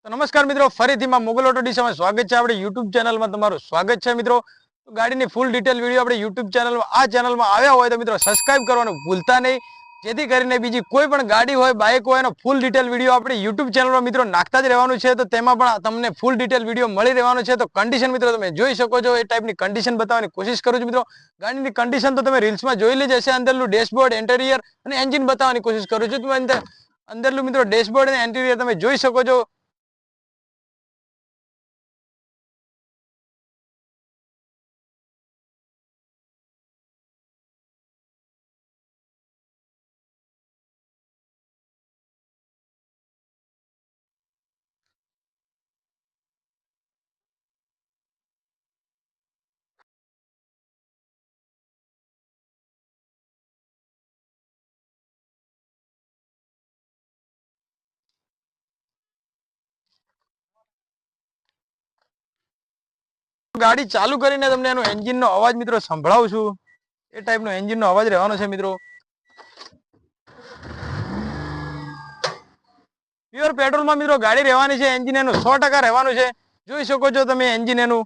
તો નમસ્કાર મિત્રો, ફરીથી માં મોગલ ઓટો ડીસામાં સ્વાગત છે. આપણે યુટ્યુબ ચેનલમાં તમારું સ્વાગત છે મિત્રો. તો ગાડીની ફૂલ ડિટેલ વિડીયો આપણે યુટ્યુબ ચેનલમાં આ ચેનલમાં આવ્યા હોય તો મિત્રો સબસ્ક્રાઇબ કરવાનું ભૂલતા નહીં, જેથી કરીને બીજી કોઈ પણ ગાડી હોય, બાઇક હોય એનો ફૂલ ડિટેલ વિડીયો આપણે યુટ્યુબ ચેનલમાં મિત્રો નાખતા જ રહેવાનું છે. તો તેમાં પણ તમને ફૂલ ડિટેલ વિડીયો મળી રહેવાનો છે. તો કન્ડિશન મિત્રો તમે જોઈ શકો છો, એ ટાઈપની કન્ડિશન બતાવવાની કોશિશ કરું છું મિત્રો. ગાડીની કન્ડિશન તો તમે રીલ્સમાં જોઈ લી જશે. અંદરનું ડેશબોર્ડ, ઇન્ટેરિયર અને એન્જિન બતાવવાની કોશિશ કરું છું. તમે અંદરનું મિત્રો ડેશબોર્ડ અને ઇન્ટેરિયર તમે જોઈ શકો છો. ગાડી ચાલુ કરીને તમને એનો એન્જિનનો અવાજ મિત્રો સંભળાવું છું. એ ટાઈપનો એન્જિનનો અવાજ રહેવાનો છે મિત્રો. પ્યોર પેટ્રોલમાં મિત્રો ગાડી રહેવાની છે. એન્જિન એનું 100% રહેવાનું છે. જોઈ શકો છો તમે એન્જિન એનું.